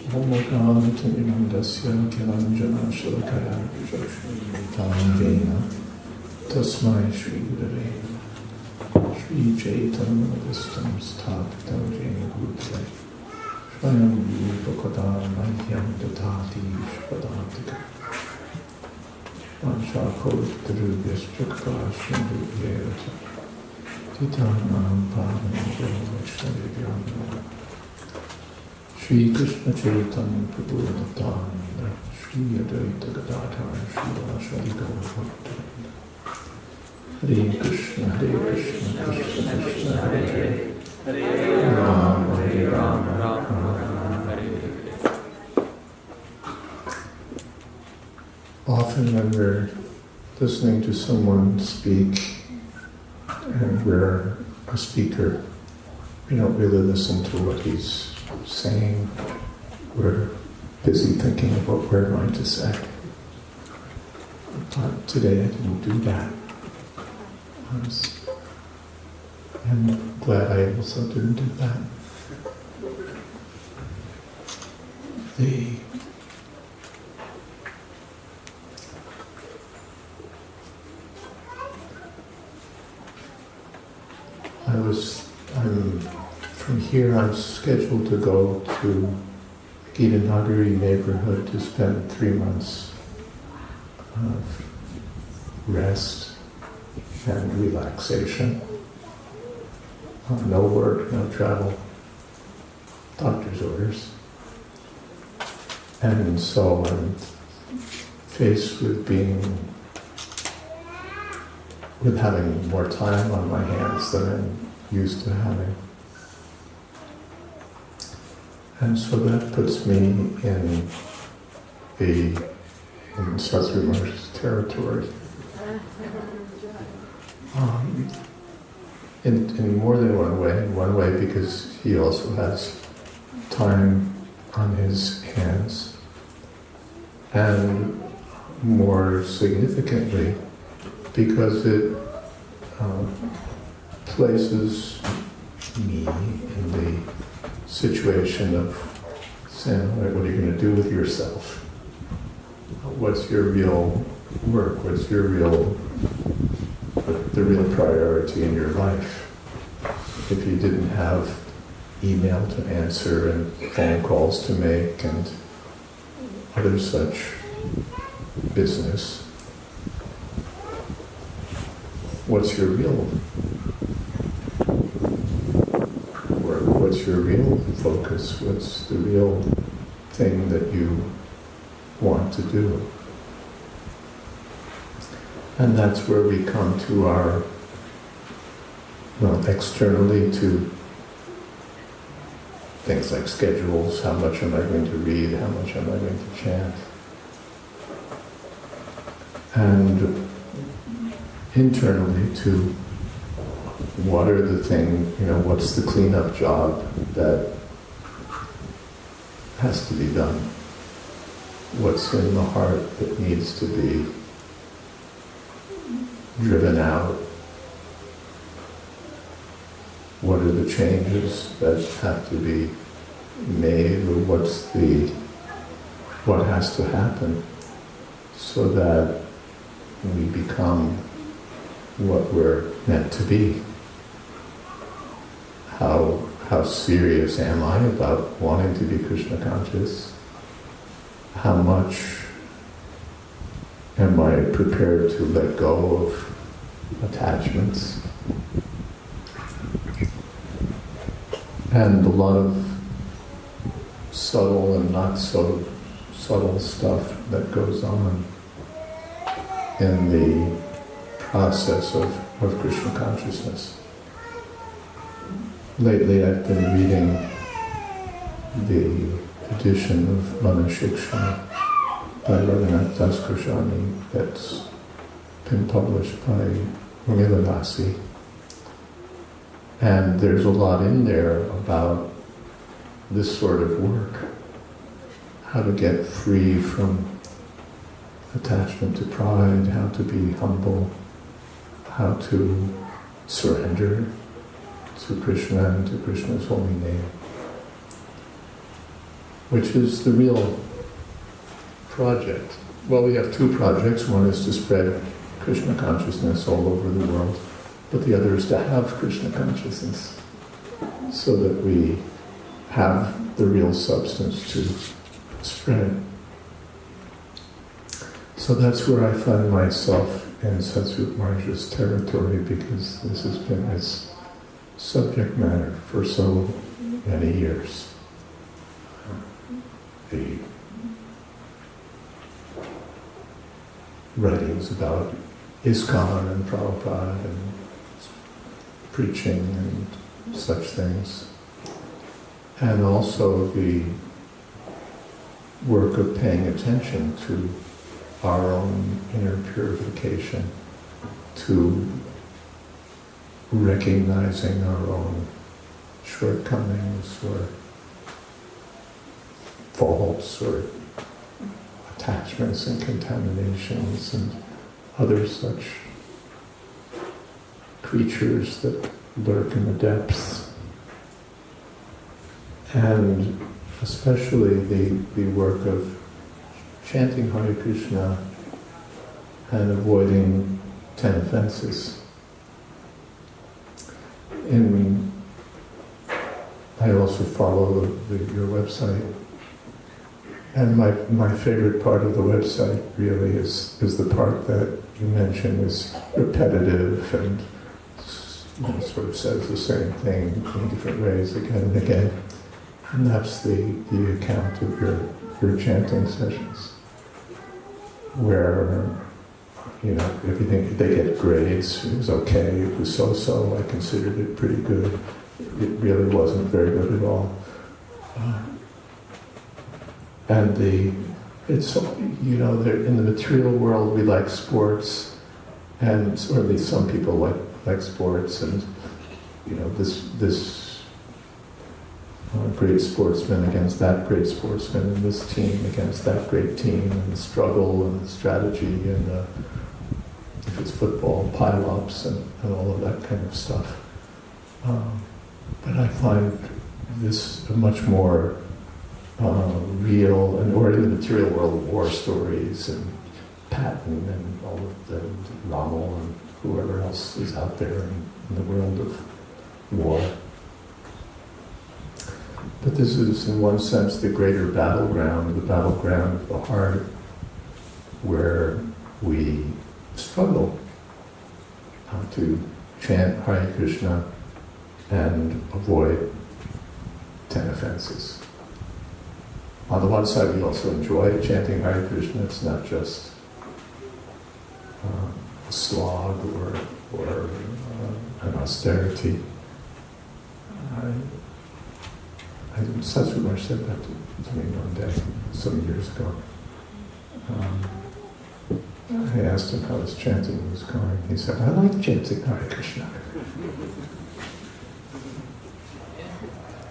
Omagamatamimandasya Kilanjana Shalakaya Vijakshanitangena Tasmai Shri Gurave Shri Chaitanya Sthapitam Jena Gurave Swayam Rupakada Madhyam Dadati Shpadatika Vanchakodrubhyascha Sindhuvyeta Titanam Pavanam Vaishnavibhyam Shri Krishna Chaitanya Prabhu Nityananda Shri Advaita Gadadhar Shri Vasari Gaura Bhaktivinoda Hare Krishna Krishna Krishna Hare Hare Rama Hare Rama Rama Rama Hare Hare. Often when we're listening to someone speak and we're a speaker, we don't really listen to what he's saying. We're busy thinking of what we're going to say. But today I didn't do that. I'm glad I also didn't do that. From here I'm scheduled to go to Gita Nagari neighborhood to spend 3 months of rest and relaxation. No work, no travel, doctor's orders. And so I'm faced with having more time on my hands than I'm used to having. And so that puts me in Satsvarupa's territory. In more than one way. In one way because he also has time on his hands. And more significantly, because it places me in the situation of saying, what are you going to do with yourself? What's your real work? What's the real priority in your life? If you didn't have email to answer and phone calls to make and other such business, what's your real work? What's your real focus? What's the real thing that you want to do? And that's where we come to our, externally to things like schedules, how much am I going to read, how much am I going to chant. And internally to what are the things, what's the cleanup job that has to be done? What's in the heart that needs to be driven out? What are the changes that have to be made, or what has to happen so that we become what we're meant to be? How serious am I about wanting to be Krishna conscious? How much am I prepared to let go of attachments? And a lot of subtle and not so subtle stuff that goes on in the process of Krishna consciousness. Lately I've been reading the edition of Manashiksha by Raghunath Das Goswami that's been published by Milavasi. And there's a lot in there about this sort of work, how to get free from attachment to pride, how to be humble, how to surrender to Krishna and to Krishna's holy name. which is the real project. Well, we have two projects. One is to spread Krishna consciousness all over the world, but the other is to have Krishna consciousness so that we have the real substance to spread. So that's where I find myself in Satsvarupa Maharaj's territory, because this has been his subject matter for so many years. The writings about ISKCON and Prabhupada and preaching and such things, and also the work of paying attention to our own inner purification, to recognizing our own shortcomings or faults or attachments and contaminations and other such creatures that lurk in the depths. And especially the work of chanting Hare Krishna and avoiding 10 offenses. I also follow your website, and my favorite part of the website really is the part that you mention is repetitive and sort of says the same thing in different ways again and again, and that's the account of your chanting sessions, where everything, they get grades. It was okay, it was so-so, I considered it pretty good. It really wasn't very good at all. And it's in the material world we like sports, and or at least some people like sports, and this great sportsman against that great sportsman, and this team against that great team, and the struggle and the strategy, and if it's football, pile-ups and all of that kind of stuff. But I find this a much more real, or in the material world, war stories and Patton and all of the Rommel and whoever else is out there in the world of war. But this is, in one sense, the greater battleground, the battleground of the heart, where we struggle to chant Hare Krishna and avoid 10 offenses. On the one side, we also enjoy chanting Hare Krishna. It's not just a slog or an austerity. Satsvarupa said that to me one day, some years ago. I asked him how his chanting was going. He said, I like chanting Hare Krishna.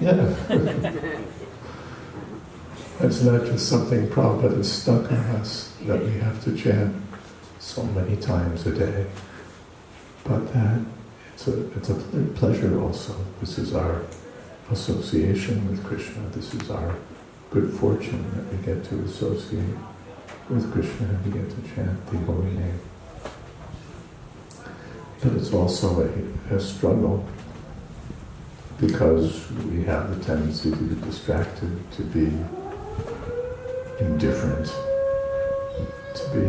Yeah. It's not just something Prabhupada has stuck on us that we have to chant so many times a day, but that it's a pleasure also. This is our association with Krishna. This is our good fortune that we get to associate with Krishna and we get to chant the holy name. But it's also a struggle, because we have the tendency to be distracted, to be indifferent, to be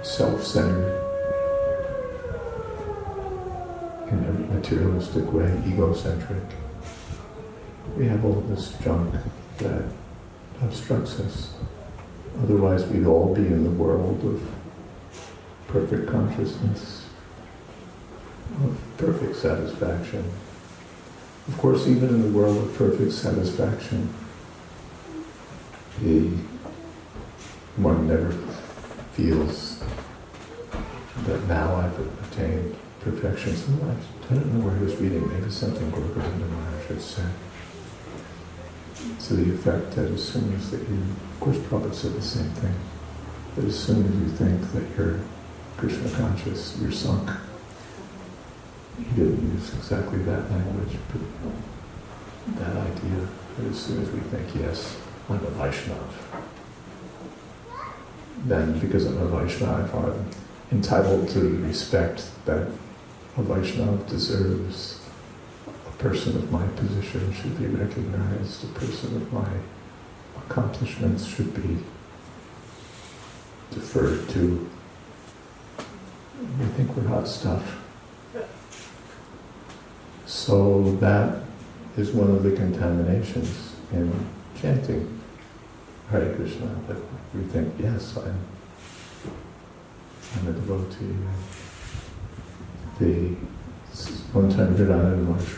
self-centered in a materialistic way, egocentric. We have all this junk that obstructs us. Otherwise we'd all be in the world of perfect consciousness, of perfect satisfaction. Of course, even in the world of perfect satisfaction, one never feels that now I've attained perfection. So I don't know where he was reading, maybe something Goswami Maharaj had said, to the effect that as soon as that you, of course Prabhupada said the same thing, that as soon as you think that you're Krishna conscious, you're sunk. he didn't use exactly that language, but that idea that as soon as we think, yes, I'm a Vaishnava, then because I'm a Vaishnava, I'm entitled to respect that a Vaishnava deserves. A person of my position should be recognized. A person of my accomplishments should be deferred to. We think we're hot stuff. So that is one of the contaminations in chanting Hare Krishna, that we think, yes, I'm a devotee. One time Vedanta Maharaj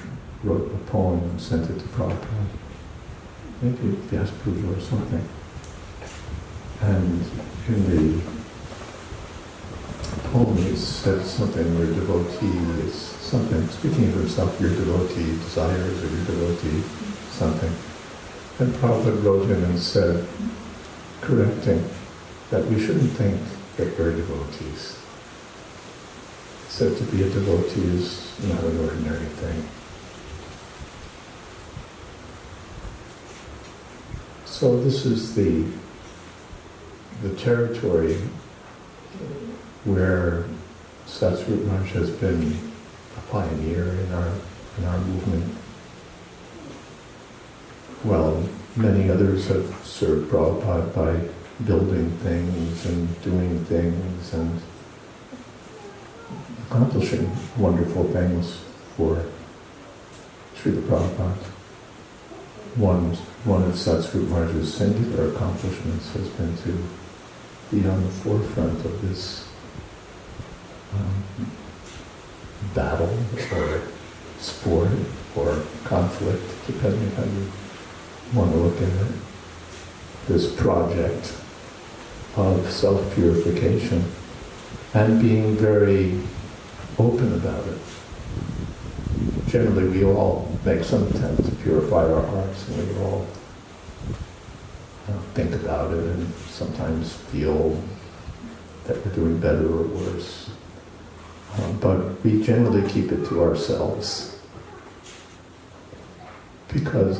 wrote a poem and sent it to Prabhupada, maybe Vyas Puja or something. And in the poem he said something where devotee is something, speaking of himself, your devotee desires or your devotee something. And Prabhupada wrote him and said, correcting, that we shouldn't think that we're devotees. He said to be a devotee is not an ordinary thing. So this is the territory where Satsvarupa Maharaj has been a pioneer in our movement. Well, many others have served Prabhupada by building things and doing things and accomplishing wonderful things for Srila Prabhupada. One of Satsvarupa Maharaj's singular accomplishments has been to be on the forefront of this battle or sport or conflict, depending how you want to look at it, this project of self-purification, and being very open about it. Generally, we all make some attempt to purify our hearts, and we all think about it and sometimes feel that we're doing better or worse. But we generally keep it to ourselves because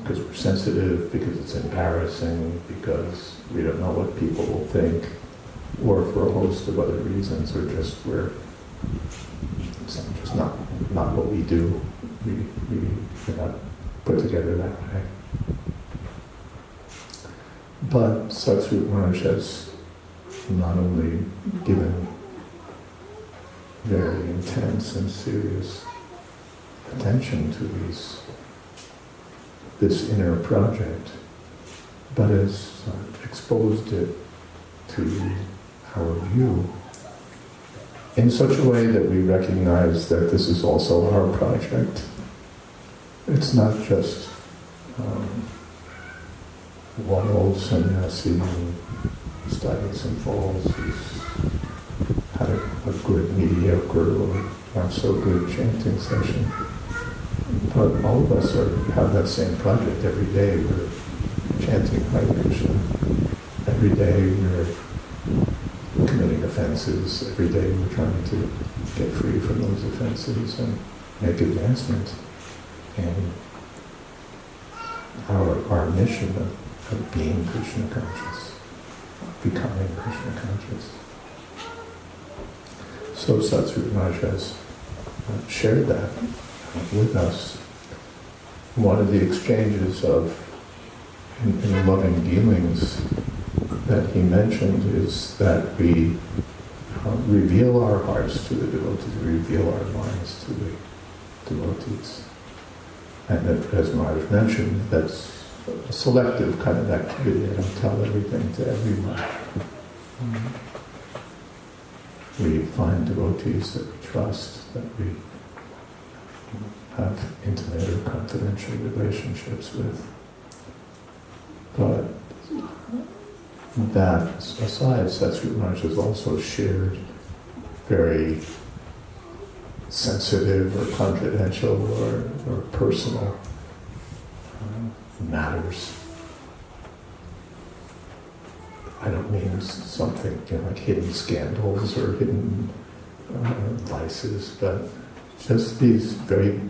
we're sensitive, because it's embarrassing, because we don't know what people will think, or for a host of other reasons, or it's just not what we do. We're not put together that way. But Satsvarupa Maharaj has not only given very intense and serious attention to this inner project, but has exposed it to our view in such a way that we recognize that this is also our project. It's not just one old sannyasi who studied some falls, who's had a good, mediocre, or not so good chanting session. But all of us have that same project. Every day we're chanting Hare Krishna. Every day we're committing offenses. Every day we're trying to get free from those offenses and make advancement in our mission of being Krishna conscious, becoming Krishna conscious. So Satsvarupa Maharaj has shared that with us. One of the exchanges in loving dealings that he mentioned is that we reveal our hearts to the devotees, reveal our minds to the devotees. And that, as Maharaj mentioned, that's a selective kind of activity. I don't tell everything to everyone. We find devotees that we trust, that we have intimate or confidential relationships with. But that aside, Satsvarupa Maharaj has also shared very sensitive or confidential or personal matters. I don't mean something like hidden scandals or hidden vices, but just these very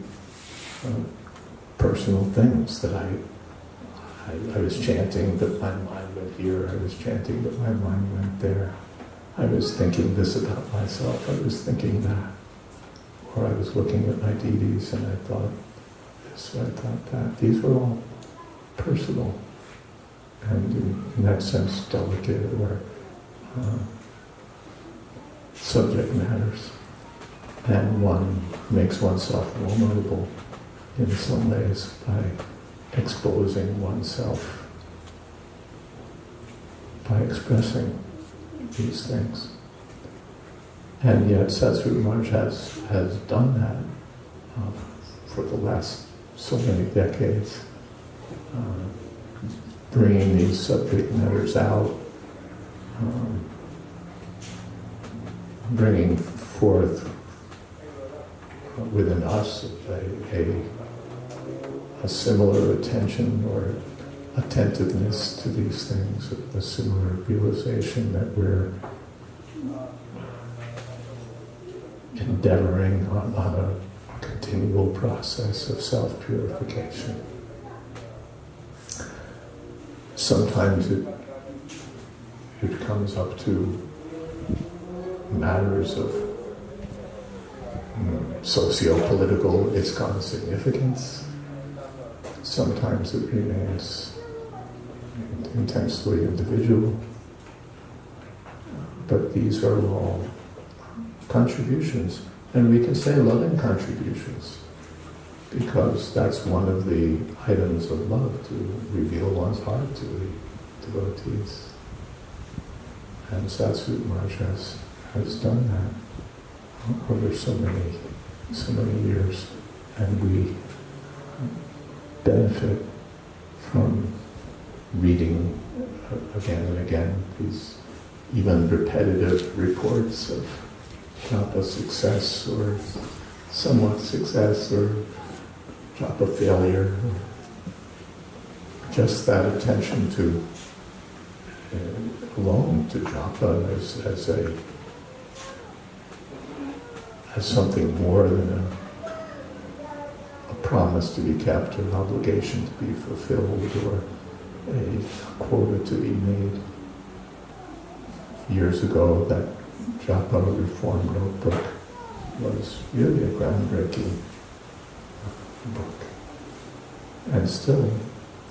personal things that I was chanting, but my mind went here. I was chanting, but my mind went there. I was thinking this about myself. I was thinking that. Or I was looking at my deities and I thought this, I thought that. These were all personal and in that sense delicate or subject matters. And one makes oneself vulnerable in some ways by exposing oneself, by expressing these things. And yet Satsvarupa Maharaj has done that for the last so many decades, bringing these subject matters out, bringing forth within us a similar attention or attentiveness to these things, a similar realization that we're endeavoring on a continual process of self-purification. Sometimes it comes up to matters of socio-political ISKCON significance. Sometimes it remains intensely individual. But these are all contributions, and we can say loving contributions, because that's one of the items of love, to reveal one's heart to the devotees. And Satsvarupa Maharaj has done that over so many years, and we benefit from reading again and again these even repetitive reports of japa success or somewhat success or japa failure. Just that attention to alone to japa as something more than a promise to be kept, or an obligation to be fulfilled, or a quota to be made. Years ago, that japa reform notebook was really a groundbreaking book. And still,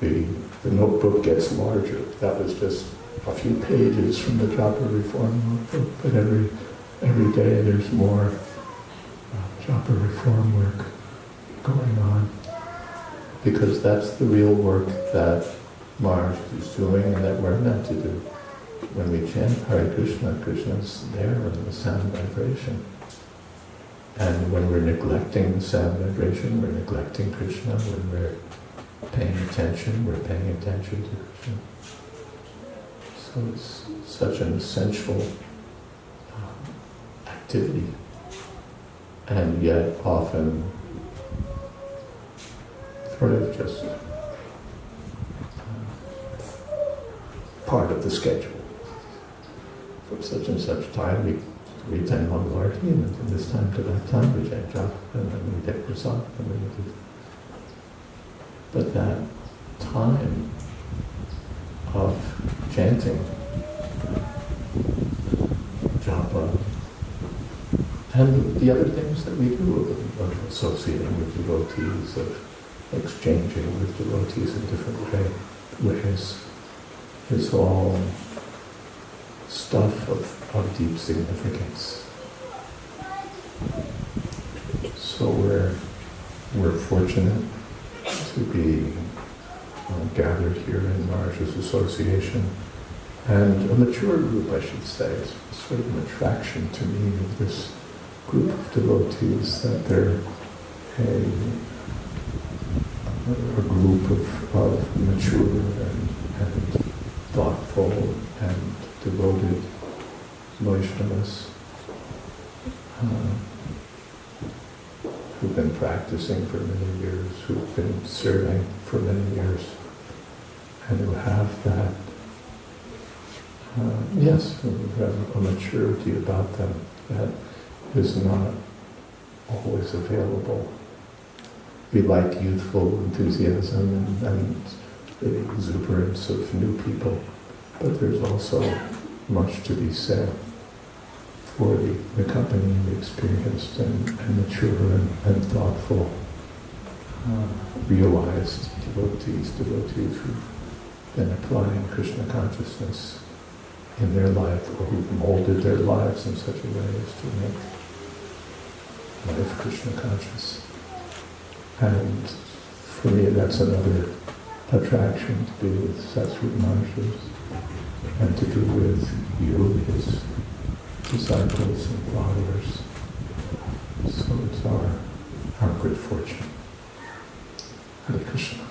the notebook gets larger. That was just a few pages from the japa reform notebook, but every day there's more japa reform work going on, because that's the real work that Maharaj is doing and that we're meant to do. When we chant Hare Krishna, Krishna's there in the sound vibration. And when we're neglecting the sound vibration, we're neglecting Krishna. When we're paying attention, we're paying attention to Krishna. So it's such an essential activity, and yet often sort of just part of the schedule. From such and such time we attend Mangalarti, and from this time to that time we chant japa, and then we take prasad, and then we do. But that time of chanting japa and the other things that we do, of associating with devotees, of exchanging with devotees in different ways, is all stuff of deep significance. So we're fortunate to be gathered here in Maharaj's association, and a mature group, I should say. It's sort of an attraction to me of this group of devotees, that they're a group of mature and thoughtful and devoted Vaishnavas who've been practicing for many years, who've been serving for many years, and who have that, who have a maturity about them that is not always available. We like youthful enthusiasm and the exuberance of new people, but there's also much to be said for the accompanying experienced and mature and thoughtful, realized devotees who've been applying Krishna consciousness in their life, or who've molded their lives in such a way as to make life Krishna conscious. And for me, that's another attraction, to be with Satsvarupa Maharajas and to be with you, his disciples and followers. So it's our good fortune. Hare Krishna.